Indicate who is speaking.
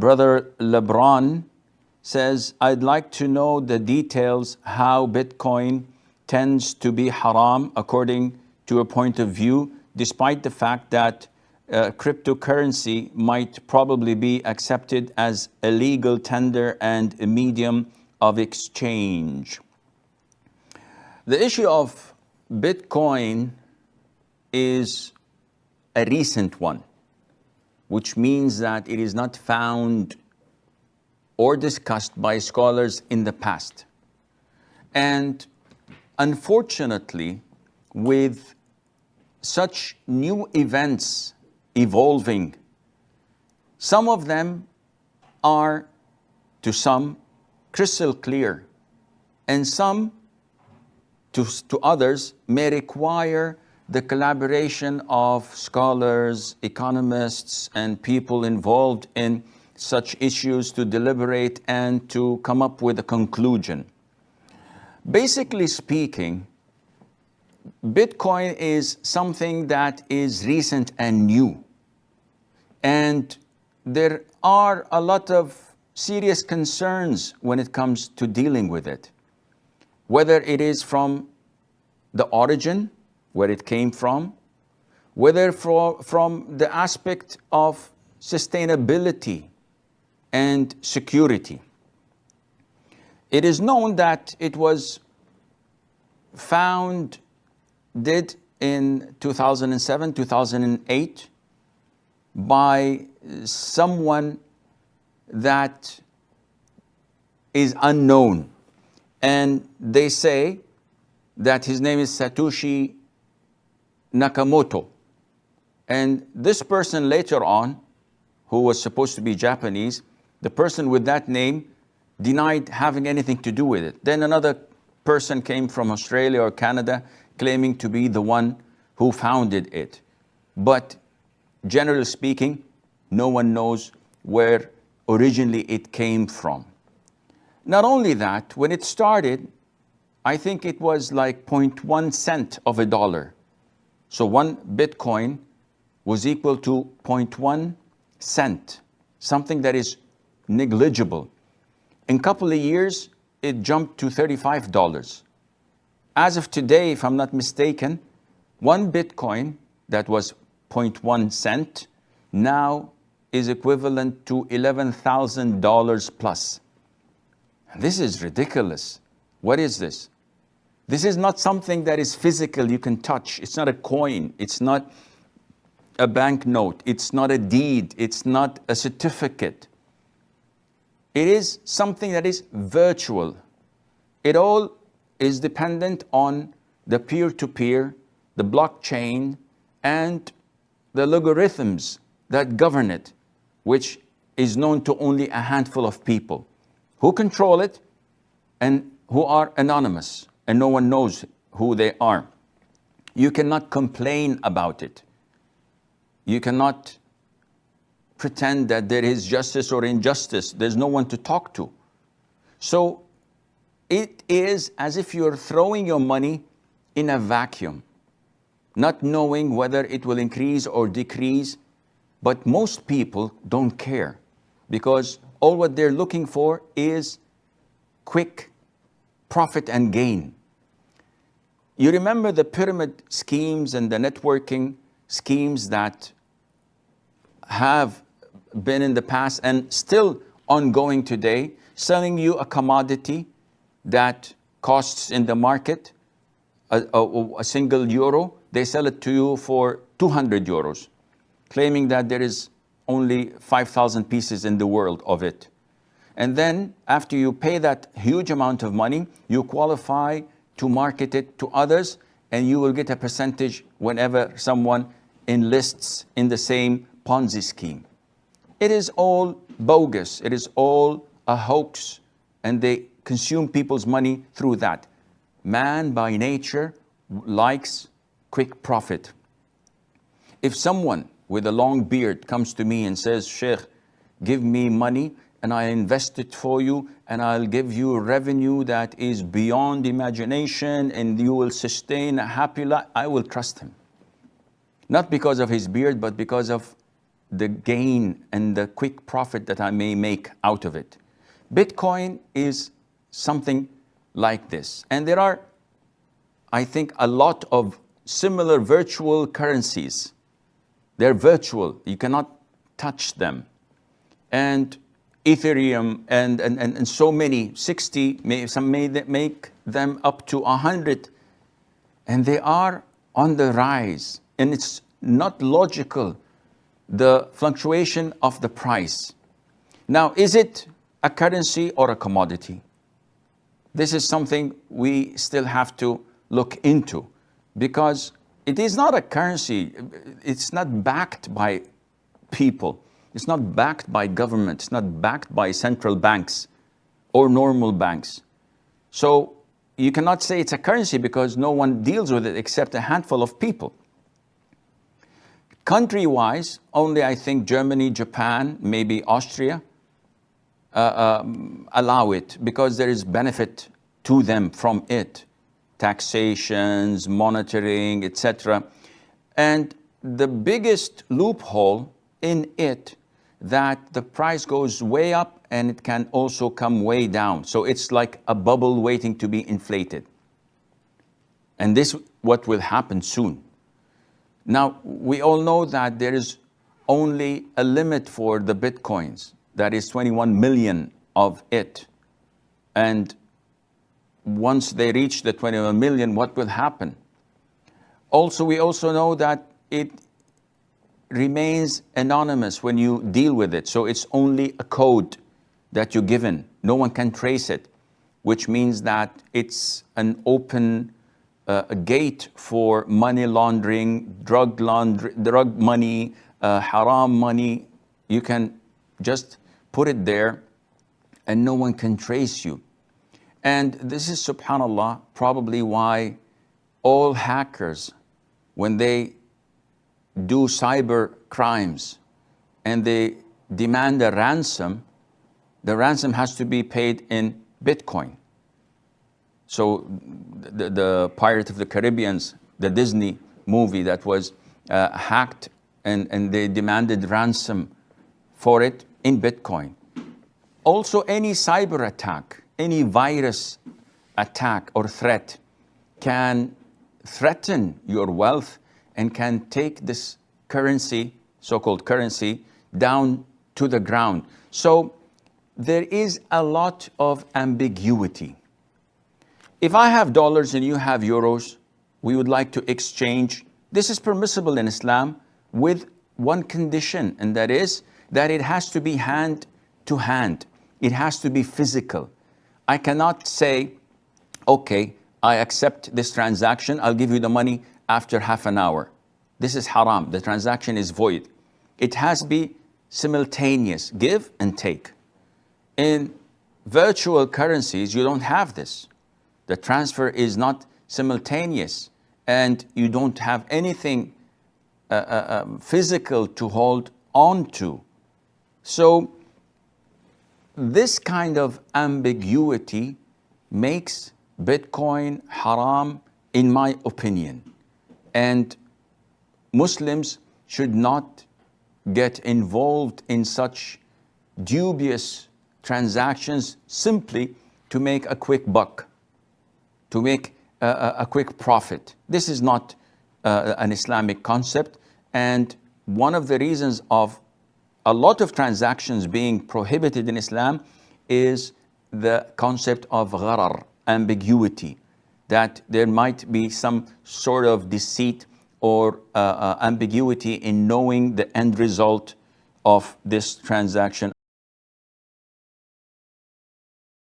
Speaker 1: Brother LeBron says, I'd like to know the details how Bitcoin tends to be haram according to a point of view, despite the fact that cryptocurrency might probably be accepted as a legal tender and a medium of exchange. The issue of Bitcoin is a recent one, which means that it is not found or discussed by scholars in the past. And unfortunately, with such new events evolving, some of them are, to some, crystal clear, and some, to others, may require the collaboration of scholars, economists, and people involved in such issues to deliberate and to come up with a conclusion. Basically speaking, Bitcoin is something that is recent and new. And there are a lot of serious concerns when it comes to dealing with it. Whether it is from the origin, where it came from, whether from the aspect of sustainability and security. It is known that it was founded in 2007, 2008 by someone that is unknown. And they say that his name is Satoshi Nakamoto. And this person later on, who was supposed to be Japanese, the person with that name denied having anything to do with it. Then another person came from Australia or Canada claiming to be the one who founded it. But generally speaking, no one knows where originally it came from. Not only that, when it started, I think it was like 0.1 cent of a dollar. So one Bitcoin was equal to 0.1 cent, something that is negligible. In a couple of years, it jumped to $35. As of today, if I'm not mistaken, one Bitcoin that was 0.1 cent now is equivalent to $11,000 plus. And this is ridiculous. What is this? This is not something that is physical, you can touch. It's not a coin. It's not a banknote. It's not a deed. It's not a certificate. It is something that is virtual. It all is dependent on the peer-to-peer, the blockchain, and the logarithms that govern it, which is known to only a handful of people who control it and who are anonymous, and no one knows who they are. You cannot complain about it. You cannot pretend that there is justice or injustice. There's no one to talk to. So it is as if you're throwing your money in a vacuum, not knowing whether it will increase or decrease. But most people don't care, because all what they're looking for is quick profit and gain. You remember the pyramid schemes and the networking schemes that have been in the past and still ongoing today, selling you a commodity that costs in the market a single euro. They sell it to you for 200 euros, claiming that there is only 5,000 pieces in the world of it. And then after you pay that huge amount of money, you qualify to market it to others, and you will get a percentage whenever someone enlists in the same Ponzi scheme. It is all bogus. It is all a hoax, and they consume people's money through that. Man by nature likes quick profit. If someone with a long beard comes to me and says, Sheikh, give me money and I invest it for you and I'll give you revenue that is beyond imagination and you will sustain a happy life, I will trust him. Not because of his beard, but because of the gain and the quick profit that I may make out of it. Bitcoin is something like this. And there are, I think, a lot of similar virtual currencies. They're virtual. You cannot touch them. And Ethereum and so many, 60, some may make them up to 100. And they are on the rise. And it's not logical, the fluctuation of the price. Now, is it a currency or a commodity? This is something we still have to look into, because it is not a currency. It's not backed by people. It's not backed by government. It's not backed by central banks or normal banks. So you cannot say it's a currency because no one deals with it except a handful of people. Country-wise, only I think Germany, Japan, maybe Austria allow it because there is benefit to them from it. Taxations, monitoring, etc. And the biggest loophole in it, that the price goes way up and it can also come way down. So it's like a bubble waiting to be inflated. And this is what will happen soon. Now, we all know that there is only a limit for the Bitcoins. That is 21 million of it. And once they reach the 21 million, what will happen? Also, we also know that it remains anonymous when you deal with it. So it's only a code that you're given. No one can trace it, which means that it's an open a gate for money laundering, drug money, haram money. You can just put it there and no one can trace you. And this is, subhanAllah, probably why all hackers, when they do cyber crimes and they demand a ransom, the ransom has to be paid in Bitcoin. So the Pirates of the Caribbean, the Disney movie that was hacked, and they demanded ransom for it in Bitcoin. Also, any cyber attack, any virus attack or threat can threaten your wealth and can take this currency, so-called currency, down to the ground. So there is a lot of ambiguity. If I have dollars and you have euros, we would like to exchange. This is permissible in Islam with one condition, and that is that it has to be hand to hand. It has to be physical. I cannot say, okay, I accept this transaction, I'll give you the money after half an hour. This is haram. The transaction is void. It has to be simultaneous, give and take. In virtual currencies, you don't have this. The transfer is not simultaneous, and you don't have anything physical to hold on to. So this kind of ambiguity makes Bitcoin haram, in my opinion. And Muslims should not get involved in such dubious transactions simply to make a quick buck, to make a quick profit. This is not an Islamic concept. And one of the reasons of a lot of transactions being prohibited in Islam is the concept of gharar, ambiguity, that there might be some sort of deceit or ambiguity in knowing the end result of this transaction.